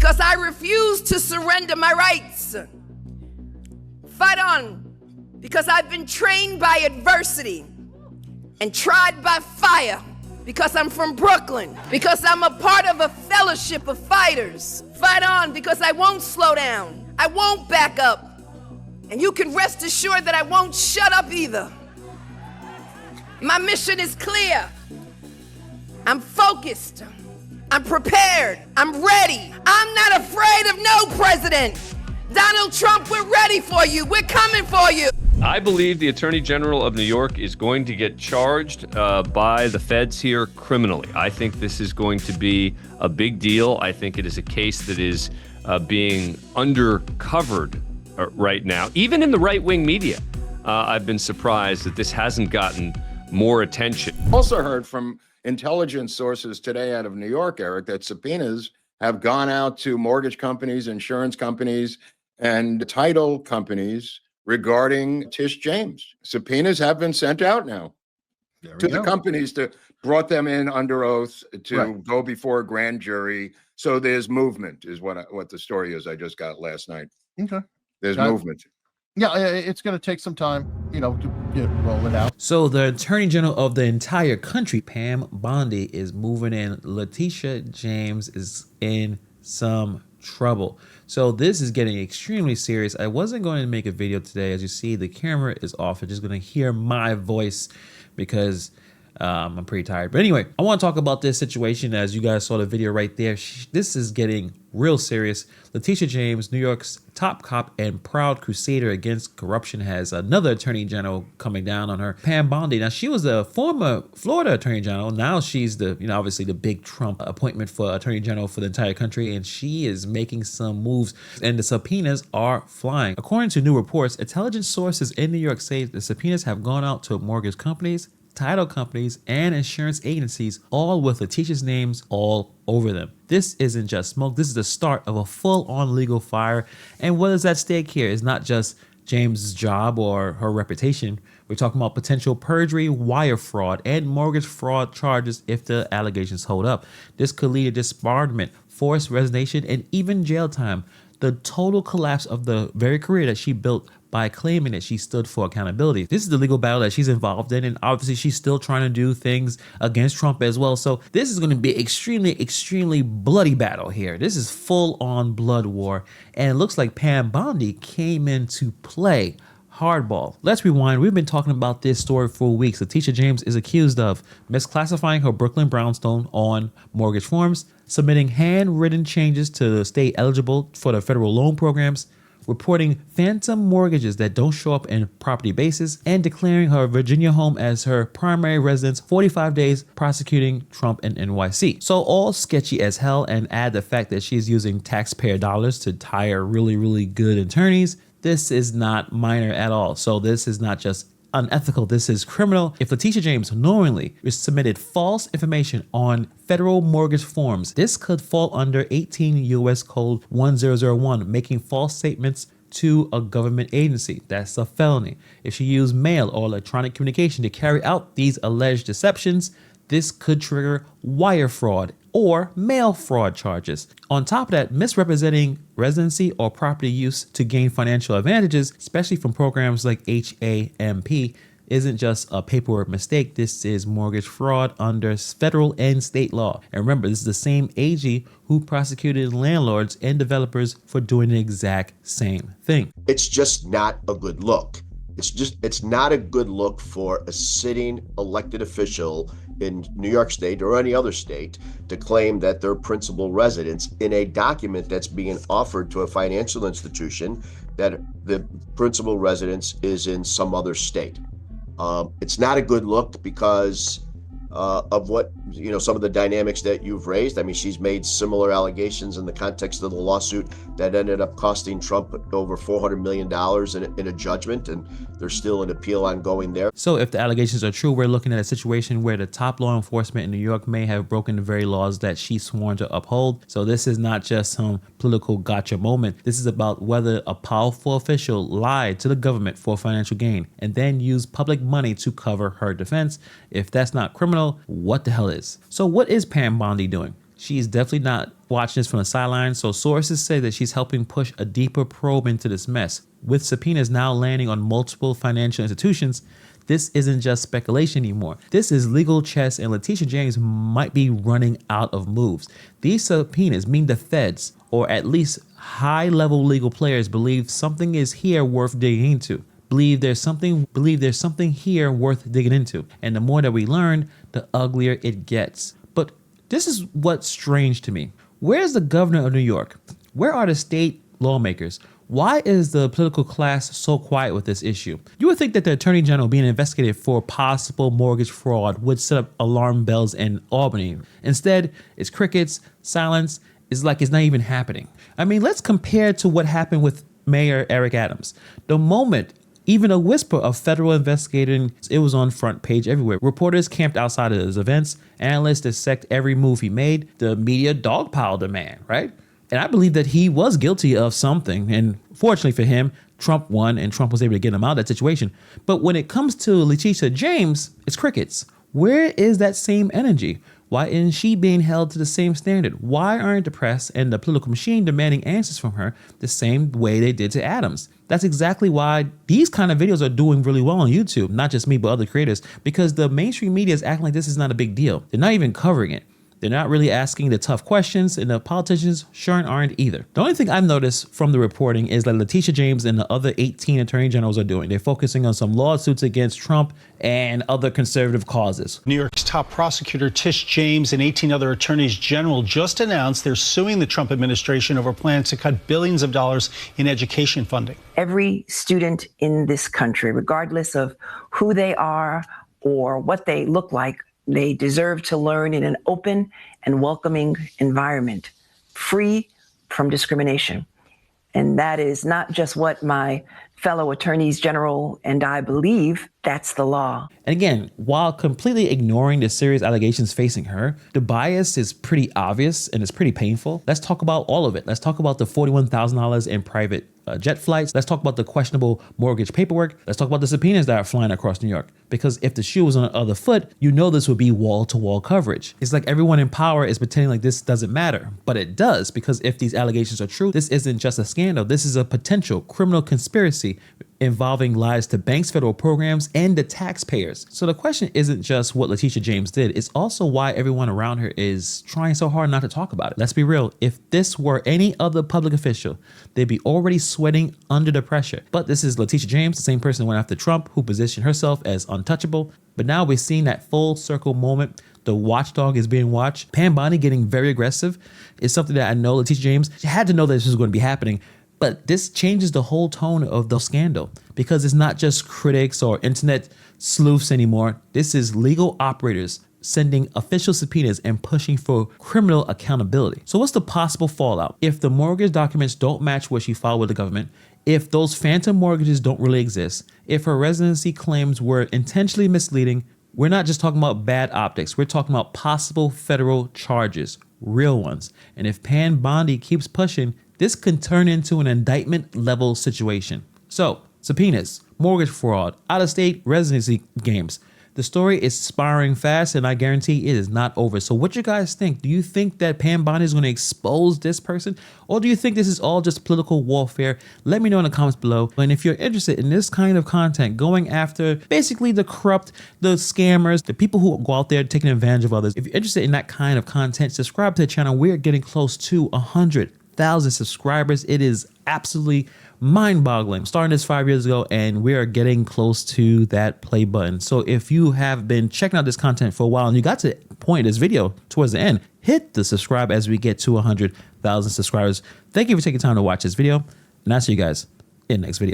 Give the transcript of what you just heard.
because I refuse to surrender my rights. Fight on, because I've been trained by adversity and tried by fire, because I'm from Brooklyn, because I'm a part of a fellowship of fighters. Fight on, because I won't slow down. I won't back up. And you can rest assured that I won't shut up either. My mission is clear. I'm focused. I'm prepared. I'm ready. I'm not afraid of no president. Donald Trump, we're ready for you. We're coming for you. I believe the Attorney General of New York is going to get charged by the feds here criminally. I think this is going to be a big deal. I think it is a case that is being undercovered right now, even in the right-wing media. I've been surprised that this hasn't gotten more attention. Also heard from intelligence sources today out of New York, Eric, that subpoenas have gone out to mortgage companies, insurance companies, and title companies regarding Tish James. Subpoenas have been sent out now to the companies that brought them in under oath to go before a grand jury. So there's movement, is what the story is I just got last night. Okay. There's movement. Yeah, it's going to take some time, to get rolling out. So the Attorney General of the entire country, Pam Bondi, is moving in. Letitia James is in some trouble. So this is getting extremely serious. I wasn't going to make a video today. As you see, the camera is off. You're just going to hear my voice because I'm pretty tired. But anyway, I want to talk about this situation. As you guys saw the video right there, this is getting real serious. Letitia James, New York's top cop and proud crusader against corruption, has another attorney general coming down on her, Pam Bondi. Now, she was the former Florida attorney general. Now she's the, obviously the big Trump appointment for attorney general for the entire country. And she is making some moves and the subpoenas are flying. According to new reports, intelligence sources in New York say the subpoenas have gone out to mortgage companies, title companies, and insurance agencies, all with Letitia's names all over them. This isn't just smoke. This is the start of a full-on legal fire. And what is at stake here is not just James's job or her reputation. We're talking about potential perjury, wire fraud, and mortgage fraud charges if the allegations hold up. This could lead to disbarment, forced resignation, and even jail time. The total collapse of the very career that she built by claiming that she stood for accountability. This is the legal battle that she's involved in, and obviously she's still trying to do things against Trump as well. So this is going to be extremely bloody battle here. This is full-on blood war, and it looks like Pam Bondi came into play hardball. Let's rewind. We've been talking about this story for weeks. Letitia James is accused of misclassifying her Brooklyn brownstone on mortgage forms, submitting handwritten changes to stay eligible for the federal loan programs, reporting phantom mortgages that don't show up in property basis, and declaring her Virginia home as her primary residence, 45 days prosecuting Trump in NYC. So all sketchy as hell, and add the fact that she's using taxpayer dollars to hire really good attorneys. This is not minor at all. So this is not just unethical, this is criminal. If Letitia James knowingly submitted false information on federal mortgage forms, this could fall under 18 U.S. Code 1001, making false statements to a government agency. That's a felony. If she used mail or electronic communication to carry out these alleged deceptions, this could trigger wire fraud or mail fraud charges. On top of that, misrepresenting residency or property use to gain financial advantages, especially from programs like HAMP, isn't just a paperwork mistake. This is mortgage fraud under federal and state law. And remember, this is the same AG who prosecuted landlords and developers for doing the exact same thing. It's just not a good look. It's not a good look for a sitting elected official in New York State or any other state to claim that they're principal residents in a document that's being offered to a financial institution that the principal residence is in some other state. It's not a good look because of what, some of the dynamics that you've raised. I mean, she's made similar allegations in the context of the lawsuit that ended up costing Trump over $400 million in a judgment, and there's still an appeal ongoing there. So if the allegations are true, we're looking at a situation where the top law enforcement in New York may have broken the very laws that she's sworn to uphold. So this is not just some political gotcha moment. This is about whether a powerful official lied to the government for financial gain and then used public money to cover her defense. If that's not criminal, what the hell is? So what is Pam Bondi doing? She's definitely not watching this from the sidelines, so sources say that she's helping push a deeper probe into this mess. With subpoenas now landing on multiple financial institutions, this isn't just speculation anymore. This is legal chess, and Letitia James might be running out of moves. These subpoenas mean the feds, or at least high-level legal players, believe something is here worth digging into. Believe there's something here worth digging into. And the more that we learn, the uglier it gets. But this is what's strange to me. Where's the governor of New York? Where are the state lawmakers? Why is the political class so quiet with this issue? You would think that the attorney general being investigated for possible mortgage fraud would set up alarm bells in Albany. Instead, it's crickets, silence. It's like it's not even happening. I mean, let's compare to what happened with Mayor Eric Adams. The moment even a whisper of federal investigating, it was on front page everywhere. Reporters camped outside of his events. Analysts dissect every move he made. The media dogpiled the man, right? And I believe that he was guilty of something. And fortunately for him, Trump won and Trump was able to get him out of that situation. But when it comes to Letitia James, it's crickets. Where is that same energy? Why isn't she being held to the same standard? Why aren't the press and the political machine demanding answers from her the same way they did to Adams? That's exactly why these kind of videos are doing really well on YouTube, not just me, but other creators, because the mainstream media is acting like this is not a big deal. They're not even covering it. They're not really asking the tough questions, and the politicians sure aren't either. The only thing I've noticed from the reporting is that Letitia James and the other 18 attorney generals are doing. They're focusing on some lawsuits against Trump and other conservative causes. New York's top prosecutor Tish James and 18 other attorneys general just announced they're suing the Trump administration over plans to cut billions of dollars in education funding. Every student in this country, regardless of who they are or what they look like, they deserve to learn in an open and welcoming environment, free from discrimination. And that is not just what my fellow attorneys general and I believe, that's the law. And again, while completely ignoring the serious allegations facing her, the bias is pretty obvious and it's pretty painful. Let's talk about all of it. Let's talk about the $41,000 in private jet flights. Let's talk about the questionable mortgage paperwork. Let's talk about the subpoenas that are flying across New York. Because if the shoe was on the other foot, you know this would be wall-to-wall coverage. It's like everyone in power is pretending like this doesn't matter. But it does, because if these allegations are true, this isn't just a scandal. This is a potential criminal conspiracy involving lies to banks, federal programs, and the taxpayers. So the question isn't just what Letitia James did, it's also why everyone around her is trying so hard not to talk about it. Let's be real, if this were any other public official, they'd be already sweating under the pressure. But this is Letitia James, the same person who went after Trump, who positioned herself as untouchable. But now we're seeing that full circle moment. The watchdog is being watched. Pam Bondi getting very aggressive is something that I know Letitia James had to know that this was going to be happening. But this changes the whole tone of the scandal, because it's not just critics or internet sleuths anymore. This is legal operators sending official subpoenas and pushing for criminal accountability. So what's the possible fallout? If the mortgage documents don't match what she filed with the government, if those phantom mortgages don't really exist, if her residency claims were intentionally misleading, we're not just talking about bad optics. We're talking about possible federal charges, real ones. And if Pam Bondi keeps pushing, this can turn into an indictment level situation. So, subpoenas, mortgage fraud, out-of-state residency games. The story is spiraling fast, and I guarantee it is not over. So what you guys think? Do you think that Pam Bondi is going to expose this person? Or do you think this is all just political warfare? Let me know in the comments below. And if you're interested in this kind of content, going after basically the corrupt, the scammers, the people who go out there taking advantage of others, if you're interested in that kind of content, subscribe to the channel. We're getting close to 100,000 subscribers. It is absolutely mind-boggling. Starting this 5 years ago, and we are getting close to that play button. So if you have been checking out this content for a while and you got to the point of this video towards the end, hit the subscribe as we get to 100,000 subscribers. Thank you for taking time to watch this video, and I'll see you guys in the next video.